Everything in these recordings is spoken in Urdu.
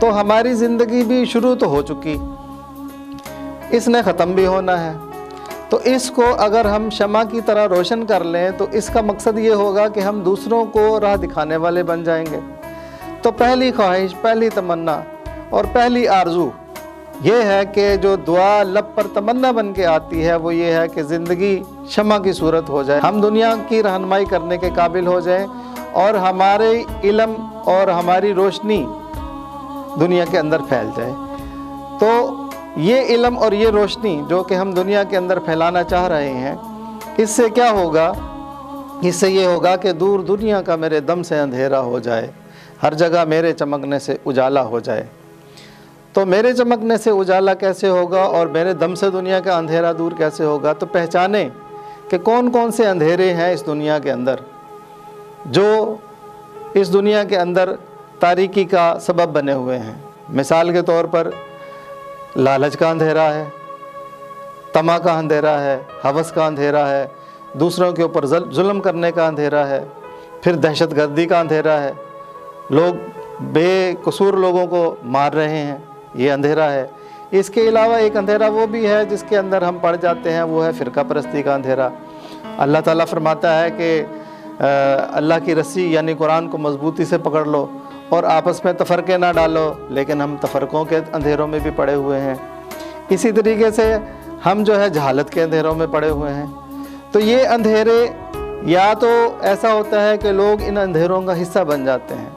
تو ہماری زندگی بھی شروع تو ہو چکی، اس نے ختم بھی ہونا ہے۔ تو اس کو اگر ہم شمع کی طرح روشن کر لیں تو اس کا مقصد یہ ہوگا کہ ہم دوسروں کو راہ دکھانے والے بن جائیں گے۔ تو پہلی خواہش، پہلی تمنا اور پہلی آرزو یہ ہے کہ جو دعا لب پر تمنا بن کے آتی ہے وہ یہ ہے کہ زندگی شمع کی صورت ہو جائے، ہم دنیا کی رہنمائی کرنے کے قابل ہو جائیں اور ہمارے علم اور ہماری روشنی دنیا کے اندر پھیل جائے۔ تو یہ علم اور یہ روشنی جو کہ ہم دنیا کے اندر پھیلانا چاہ رہے ہیں، اس سے کیا ہوگا؟ اس سے یہ ہوگا کہ دور دنیا کا میرے دم سے اندھیرا ہو جائے، ہر جگہ میرے چمکنے سے اجالا ہو جائے۔ تو میرے چمکنے سے اجالا کیسے ہوگا اور میرے دم سے دنیا کا اندھیرا دور کیسے ہوگا؟ تو پہچانیں کہ کون کون سے اندھیرے ہیں اس دنیا کے اندر جو اس دنیا کے اندر تاریکی کا سبب بنے ہوئے ہیں۔ مثال کے طور پر لالچ کا اندھیرا ہے، طمع کا اندھیرا ہے، ہوس کا اندھیرا ہے، دوسروں کے اوپر ظلم کرنے کا اندھیرا ہے، پھر دہشت گردی کا اندھیرا ہے، لوگ بے قصور لوگوں کو مار رہے ہیں، یہ اندھیرا ہے۔ اس کے علاوہ ایک اندھیرا وہ بھی ہے جس کے اندر ہم پڑ جاتے ہیں، وہ ہے فرقہ پرستی کا اندھیرا۔ اللہ تعالیٰ فرماتا ہے کہ اللہ کی رسی یعنی قرآن کو مضبوطی سے پکڑ لو اور آپس میں تفرقے نہ ڈالو، لیکن ہم تفرقوں کے اندھیروں میں بھی پڑے ہوئے ہیں۔ اسی طریقے سے ہم جو ہے جہالت کے اندھیروں میں پڑے ہوئے ہیں۔ تو یہ اندھیرے یا تو ایسا ہوتا ہے کہ لوگ ان اندھیروں کا حصہ بن جاتے ہیں،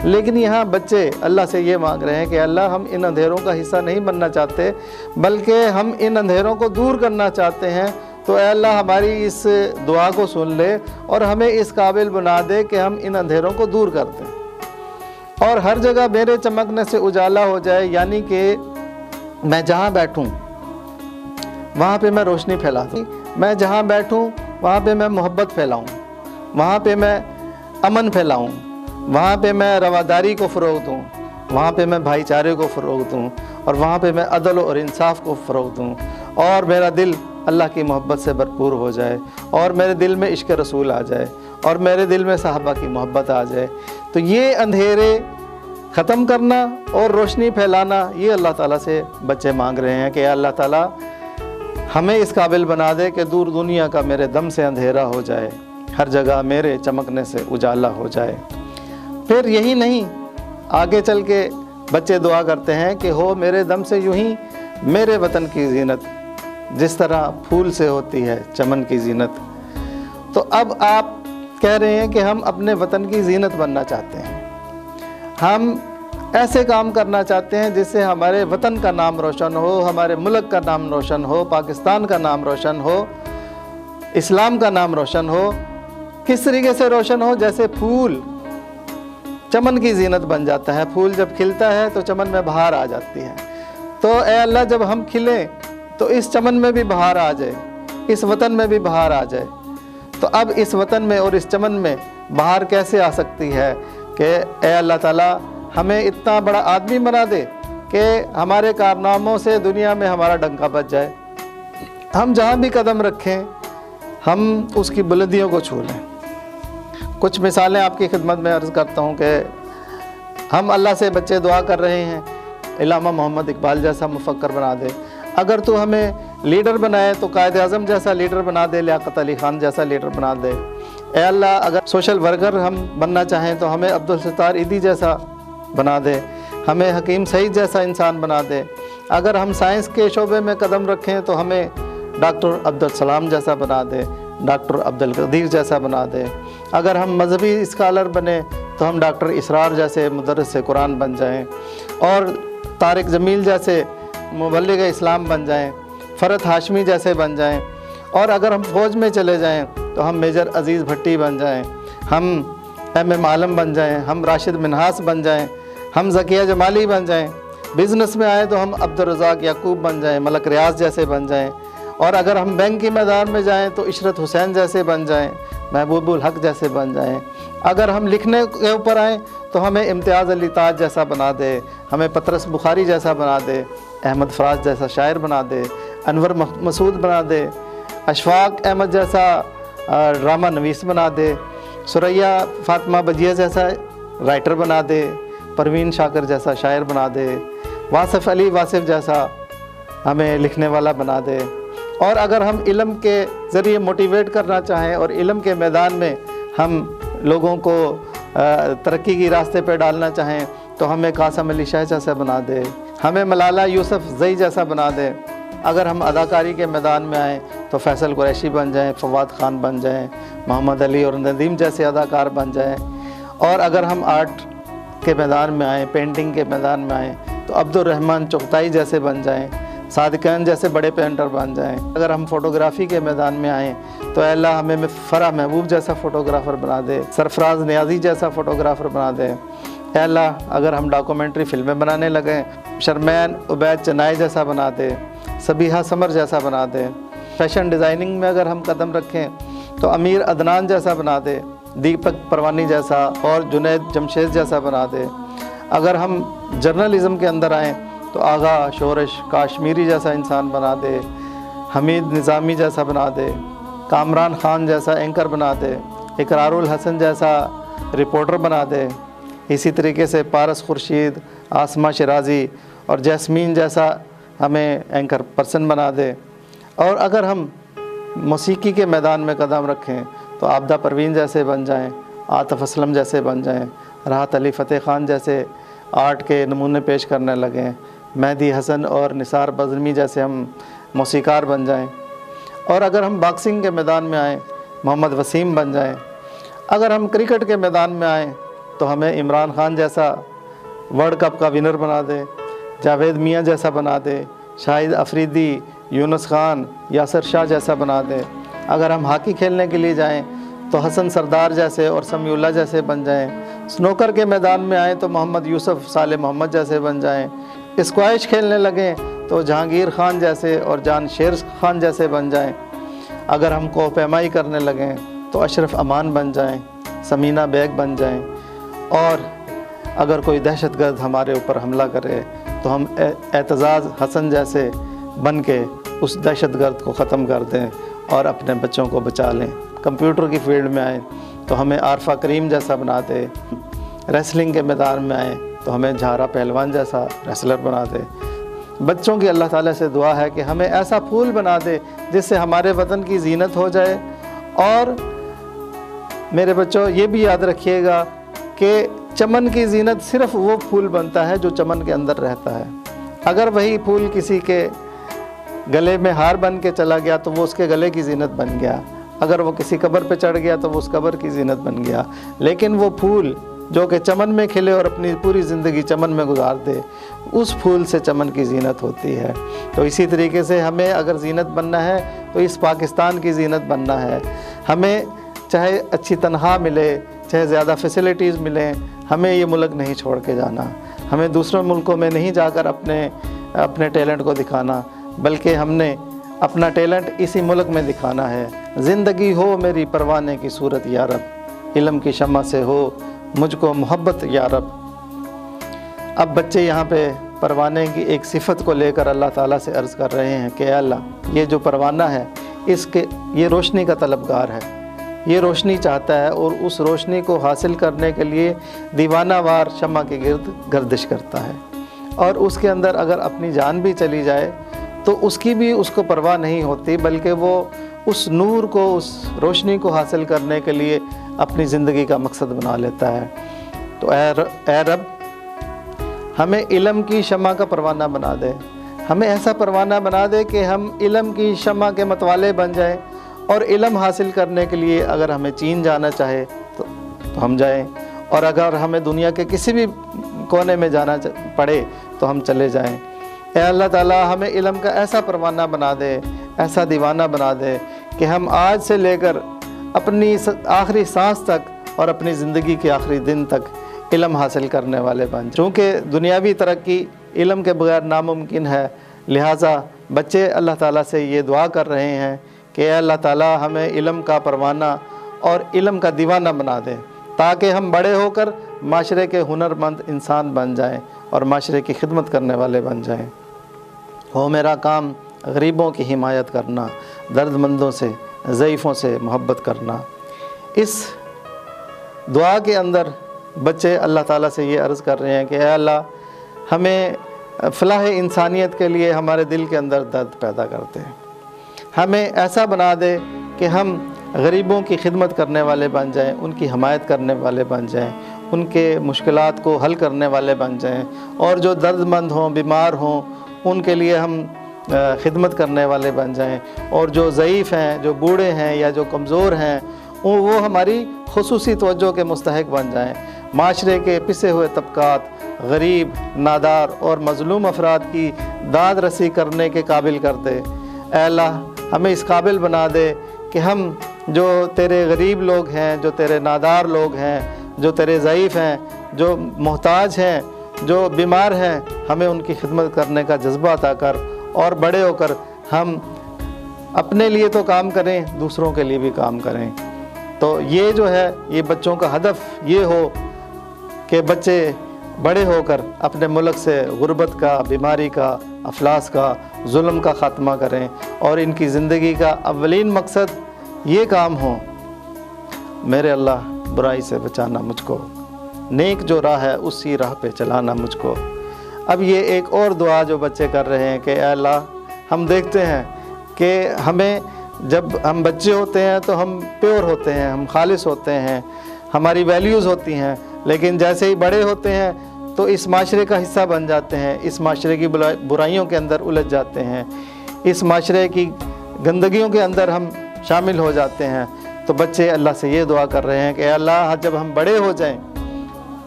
لیکن یہاں بچے اللہ سے یہ مانگ رہے ہیں کہ اللہ ہم ان اندھیروں کا حصہ نہیں بننا چاہتے بلکہ ہم ان اندھیروں کو دور کرنا چاہتے ہیں۔ تو اے اللہ ہماری اس دعا کو سن لے اور ہمیں اس قابل بنا دے کہ ہم ان اندھیروں کو دور کر دیں اور ہر جگہ میرے چمکنے سے اجالا ہو جائے، یعنی کہ میں جہاں بیٹھوں وہاں پہ میں روشنی پھیلا دوں، میں جہاں بیٹھوں وہاں پہ میں محبت پھیلاؤں، وہاں پہ میں امن پھیلاؤں، وہاں پہ میں رواداری کو فروغ دوں، وہاں پہ میں بھائی چارے کو فروغ دوں اور وہاں پہ میں عدل اور انصاف کو فروغ دوں اور میرا دل اللہ کی محبت سے بھرپور ہو جائے اور میرے دل میں عشق رسول آ جائے اور میرے دل میں صحابہ کی محبت آ جائے۔ تو یہ اندھیرے ختم کرنا اور روشنی پھیلانا، یہ اللہ تعالیٰ سے بچے مانگ رہے ہیں کہ اللہ تعالیٰ ہمیں اس قابل بنا دے کہ دور دنیا کا میرے دم سے اندھیرا ہو جائے، ہر جگہ میرے چمکنے سے اجالا ہو جائے۔ پھر یہی نہیں، آگے چل کے بچے دعا کرتے ہیں کہ ہو میرے دم سے یوں ہی میرے وطن کی زینت جس طرح پھول سے ہوتی ہے چمن کی زینت۔ تو اب آپ کہہ رہے ہیں کہ ہم اپنے وطن کی زینت بننا چاہتے ہیں، ہم ایسے کام کرنا چاہتے ہیں جس سے ہمارے وطن کا نام روشن ہو، ہمارے ملک کا نام روشن ہو، پاکستان کا نام روشن ہو، اسلام کا نام روشن ہو۔ کس طریقے سے روشن ہو؟ جیسے پھول چمن کی زینت بن جاتا ہے، پھول جب کھلتا ہے تو چمن میں بہار آ جاتی ہے۔ تو اے اللہ جب ہم کھلیں تو اس چمن میں بھی بہار آ جائے، اس وطن میں بھی بہار آ جائے۔ تو اب اس وطن میں اور اس چمن میں بہار کیسے آ سکتی ہے کہ اے اللہ تعالیٰ ہمیں اتنا بڑا آدمی بنا دے کہ ہمارے کارناموں سے دنیا میں ہمارا ڈنکا بج جائے، ہم جہاں بھی قدم رکھیں ہم اس کی بلندیوں کو چھو لیں۔ کچھ مثالیں آپ کی خدمت میں عرض کرتا ہوں کہ ہم اللہ سے بچے دعا کر رہے ہیں علامہ محمد اقبال جیسا مفکر بنا دے، اگر تو ہمیں لیڈر بنائے تو قائد اعظم جیسا لیڈر بنا دے، لیاقت علی خان جیسا لیڈر بنا دے۔ اے اللہ اگر سوشل ورکر ہم بننا چاہیں تو ہمیں عبدالستار ایدھی جیسا بنا دے، ہمیں حکیم سعید جیسا انسان بنا دے۔ اگر ہم سائنس کے شعبے میں قدم رکھیں تو ہمیں ڈاکٹر عبدالسلام جیسا بنا دے، ڈاکٹر عبدالقدیر جیسا بنا دے۔ اگر ہم مذہبی اسکالر بنیں تو ہم ڈاکٹر اسرار جیسے مدرس قرآن بن جائیں اور طارق جمیل جیسے مبلغ اسلام بن جائیں، فرحت ہاشمی جیسے بن جائیں۔ اور اگر ہم فوج میں چلے جائیں تو ہم میجر عزیز بھٹی بن جائیں، ہم ایم عالم بن جائیں، ہم راشد منہاس بن جائیں، ہم ذکیہ جمالی بن جائیں۔ بزنس میں آئیں تو ہم عبدالرزاق یعقوب بن جائیں، ملک ریاض جیسے بن جائیں۔ اور اگر ہم بینک کی میدان میں جائیں تو عشرت حسین جیسے بن جائیں، محبوب الحق جیسے بن جائیں۔ اگر ہم لکھنے کے اوپر آئیں تو ہمیں امتیاز علی تاج جیسا بنا دے، ہمیں پطرس بخاری جیسا بنا دے، احمد فراز جیسا شاعر بنا دے، انور مسعود بنا دے، اشفاق احمد جیسا ڈرامہ نویس بنا دے، ثریا فاطمہ بجیہ جیسا رائٹر بنا دے، پروین شاکر جیسا شاعر بنا دے، واصف علی واصف جیسا ہمیں لکھنے والا بنا دے۔ اور اگر ہم علم کے ذریعے موٹیویٹ کرنا چاہیں اور علم کے میدان میں ہم لوگوں کو ترقی کی راستے پہ ڈالنا چاہیں تو ہمیں قاسم علی شاہ جیسا بنا دے، ہمیں ملالہ یوسف زئی جیسا بنا دے۔ اگر ہم اداکاری کے میدان میں آئیں تو فیصل قریشی بن جائیں، فواد خان بن جائیں، محمد علی اور ندیم جیسے اداکار بن جائیں۔ اور اگر ہم آرٹ کے میدان میں آئیں، پینٹنگ کے میدان میں آئیں تو عبد الرحمن چغتائی جیسے بن جائیں، صادقین جیسے بڑے پینٹر بن جائیں۔ اگر ہم فوٹوگرافی کے میدان میں آئیں تو اے اللہ ہمیں فرح محبوب جیسا فوٹوگرافر بنا دے، سرفراز نیازی جیسا فوٹوگرافر بنا دے۔ اے اللہ اگر ہم ڈاکومنٹری فلمیں بنانے لگیں، شرمین عبید چنائی جیسا بنا دے، سبیحہ سمر جیسا بنا دے۔ فیشن ڈیزائننگ میں اگر ہم قدم رکھیں تو امیر عدنان جیسا بنا دے، دیپک پروانی جیسا اور جنید جمشید جیسا بنا دے۔ اگر ہم جرنلزم کے اندر آئیں تو آغا شورش کاشمیری جیسا انسان بنا دے، حمید نظامی جیسا بنا دے، کامران خان جیسا اینکر بنا دے، اقرار الحسن جیسا رپورٹر بنا دے۔ اسی طریقے سے پارس خورشید، آسمہ شرازی اور جیسمین جیسا ہمیں اینکر پرسن بنا دے۔ اور اگر ہم موسیقی کے میدان میں قدم رکھیں تو عابدہ پروین جیسے بن جائیں، عاطف اسلم جیسے بن جائیں، راحت علی فتح خان جیسے آرٹ کے نمونے پیش کرنے لگیں، مہدی حسن اور نثار بزمی جیسے ہم موسیقار بن جائیں۔ اور اگر ہم باکسنگ کے میدان میں آئیں محمد وسیم بن جائیں۔ اگر ہم کرکٹ کے میدان میں آئیں تو ہمیں عمران خان جیسا ورلڈ کپ کا ونر بنا دے، جاوید میاں جیسا بنا دے، شاہد افریدی، یونس خان، یاسر شاہ جیسا بنا دے۔ اگر ہم ہاکی کھیلنے کے لیے جائیں تو حسن سردار جیسے اور سمیع اللہ جیسے بن جائیں۔ سنوکر کے میدان میں آئیں تو محمد یوسف، صالح محمد جیسے بن جائیں۔ اسکواش کھیلنے لگیں تو جہانگیر خان جیسے اور جان شیر خان جیسے بن جائیں۔ اگر ہم کوہ پیمائی کرنے لگیں تو اشرف امان بن جائیں، سمینہ بیگ بن جائیں۔ اور اگر کوئی دہشت گرد ہمارے اوپر حملہ کرے تو ہم اعتزاز حسن جیسے بن کے اس دہشت گرد کو ختم کر دیں اور اپنے بچوں کو بچا لیں۔ کمپیوٹر کی فیلڈ میں آئیں تو ہمیں عارفہ کریم جیسا بنا دے۔ ریسلنگ کے میدان میں آئیں تو ہمیں جھارا پہلوان جیسا ریسلر بنا دے۔ بچوں کی اللہ تعالیٰ سے دعا ہے کہ ہمیں ایسا پھول بنا دے جس سے ہمارے وطن کی زینت ہو جائے۔ اور میرے بچوں یہ بھی یاد رکھیے گا کہ چمن کی زینت صرف وہ پھول بنتا ہے جو چمن کے اندر رہتا ہے۔ اگر وہی پھول کسی کے گلے میں ہار بن کے چلا گیا تو وہ اس کے گلے کی زینت بن گیا، اگر وہ کسی قبر پہ چڑھ گیا تو وہ اس قبر کی زینت بن گیا۔ لیکن وہ پھول جو کہ چمن میں کھلے اور اپنی پوری زندگی چمن میں گزار دے، اس پھول سے چمن کی زینت ہوتی ہے۔ تو اسی طریقے سے ہمیں اگر زینت بننا ہے تو اس پاکستان کی زینت بننا ہے۔ ہمیں چاہے اچھی تنخواہ ملے، چاہے زیادہ فیسلٹیز ملیں، ہمیں یہ ملک نہیں چھوڑ کے جانا۔ ہمیں دوسرے ملکوں میں نہیں جا کر اپنے ٹیلنٹ کو دکھانا، بلکہ ہم نے اپنا ٹیلنٹ اسی ملک میں دکھانا ہے۔ زندگی ہو میری پروانے کی صورت یا رب، علم کی شمع سے ہو مجھ کو محبت یا رب۔ اب بچے یہاں پہ پروانے کی ایک صفت کو لے کر اللہ تعالیٰ سے عرض کر رہے ہیں کہ اے اللہ یہ جو پروانہ ہے یہ روشنی کا طلبگار ہے، یہ روشنی چاہتا ہے اور اس روشنی کو حاصل کرنے کے لیے دیوانہ وار شمع کے گرد گردش کرتا ہے۔ اور اس کے اندر اگر اپنی جان بھی چلی جائے تو اس کی بھی اس کو پرواہ نہیں ہوتی، بلکہ وہ اس نور کو، اس روشنی کو حاصل کرنے کے لیے اپنی زندگی کا مقصد بنا لیتا ہے۔ تو اے رب ہمیں علم کی شمع کا پروانہ بنا دے، ہمیں ایسا پروانہ بنا دے کہ ہم علم کی شمع کے متوالے بن جائیں، اور علم حاصل کرنے کے لیے اگر ہمیں چین جانا چاہے تو ہم جائیں، اور اگر ہمیں دنیا کے کسی بھی کونے میں جانا پڑے تو ہم چلے جائیں۔ اے اللہ تعالیٰ ہمیں علم کا ایسا پروانہ بنا دے، ایسا دیوانہ بنا دے کہ ہم آج سے لے کر اپنی آخری سانس تک اور اپنی زندگی کے آخری دن تک علم حاصل کرنے والے بن جائیں۔ چونکہ دنیاوی ترقی علم کے بغیر ناممکن ہے، لہٰذا بچے اللہ تعالیٰ سے یہ دعا کر رہے ہیں کہ اے اللہ تعالیٰ ہمیں علم کا پروانہ اور علم کا دیوانہ بنا دے، تاکہ ہم بڑے ہو کر معاشرے کے ہنرمند انسان بن جائیں اور معاشرے کی خدمت کرنے والے بن جائیں۔ ہو میرا کام غریبوں کی حمایت کرنا، درد مندوں سے، ضعیفوں سے محبت کرنا۔ اس دعا کے اندر بچے اللہ تعالیٰ سے یہ عرض کر رہے ہیں کہ اے اللہ ہمیں فلاح انسانیت کے لیے ہمارے دل کے اندر درد پیدا کرتے ہیں، ہمیں ایسا بنا دے کہ ہم غریبوں کی خدمت کرنے والے بن جائیں، ان کی حمایت کرنے والے بن جائیں، ان کے مشکلات کو حل کرنے والے بن جائیں، اور جو درد مند ہوں، بیمار ہوں، ان کے لیے ہم خدمت کرنے والے بن جائیں، اور جو ضعیف ہیں، جو بوڑھے ہیں یا جو کمزور ہیں وہ ہماری خصوصی توجہ کے مستحق بن جائیں۔ معاشرے کے پسے ہوئے طبقات، غریب، نادار اور مظلوم افراد کی داد رسی کرنے کے قابل کر دے۔ اے اللہ ہمیں اس قابل بنا دے کہ ہم جو تیرے غریب لوگ ہیں، جو تیرے نادار لوگ ہیں، جو تیرے ضعیف ہیں، جو محتاج ہیں، جو بیمار ہیں، ہمیں ان کی خدمت کرنے کا جذبہ عطا کر، اور بڑے ہو کر ہم اپنے لیے تو کام کریں، دوسروں کے لیے بھی کام کریں۔ تو یہ جو ہے، یہ بچوں کا ہدف یہ ہو کہ بچے بڑے ہو کر اپنے ملک سے غربت کا، بیماری کا، افلاس کا، ظلم کا خاتمہ کریں، اور ان کی زندگی کا اولین مقصد یہ کام ہو، میرے اللہ برائی سے بچانا مجھ کو، نیک جو راہ ہے اسی راہ پہ چلانا مجھ کو۔ اب یہ ایک اور دعا جو بچے کر رہے ہیں کہ اے اللہ ہم دیکھتے ہیں کہ ہمیں جب ہم بچے ہوتے ہیں تو ہم پیور ہوتے ہیں، ہم خالص ہوتے ہیں، ہماری ویلیوز ہوتی ہیں، لیکن جیسے ہی بڑے ہوتے ہیں تو اس معاشرے کا حصہ بن جاتے ہیں، اس معاشرے کی برائیوں کے اندر الجھ جاتے ہیں، اس معاشرے کی گندگیوں کے اندر ہم شامل ہو جاتے ہیں۔ تو بچے اللہ سے یہ دعا کر رہے ہیں کہ اے اللہ جب ہم بڑے ہو جائیں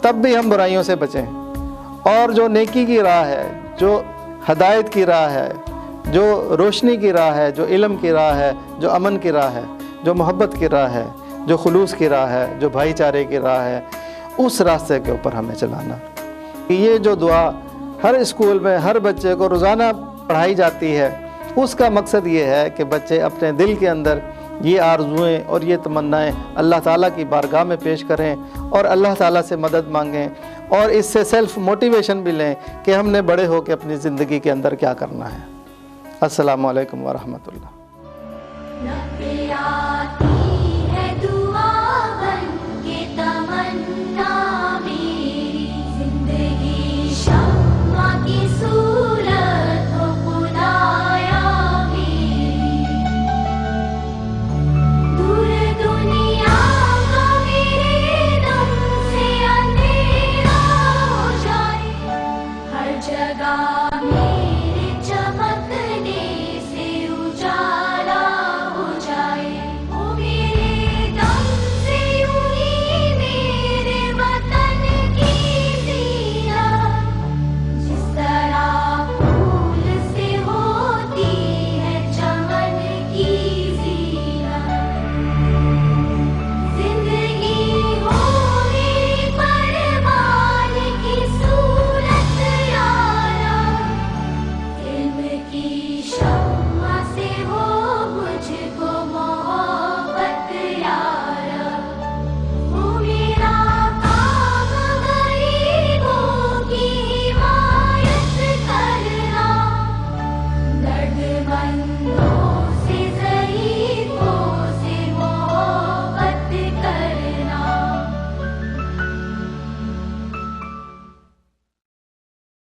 تب بھی ہم برائیوں سے بچیں، اور جو نیکی کی راہ ہے، جو ہدایت کی راہ ہے، جو روشنی کی راہ ہے، جو علم کی راہ ہے، جو امن کی راہ ہے، جو محبت کی راہ ہے، جو خلوص کی راہ ہے، جو بھائی چارے کی راہ ہے، اس راستے کے اوپر ہمیں چلانا۔ یہ جو دعا ہر اسکول میں ہر بچے کو روزانہ پڑھائی جاتی ہے، اس کا مقصد یہ ہے کہ بچے اپنے دل کے اندر یہ آرزوئیں اور یہ تمنائیں اللہ تعالیٰ کی بارگاہ میں پیش کریں، اور اللہ تعالیٰ سے مدد مانگیں، اور اس سے سیلف موٹیویشن بھی لیں کہ ہم نے بڑے ہو کے اپنی زندگی کے اندر کیا کرنا ہے۔ السلام علیکم ورحمۃ اللہ۔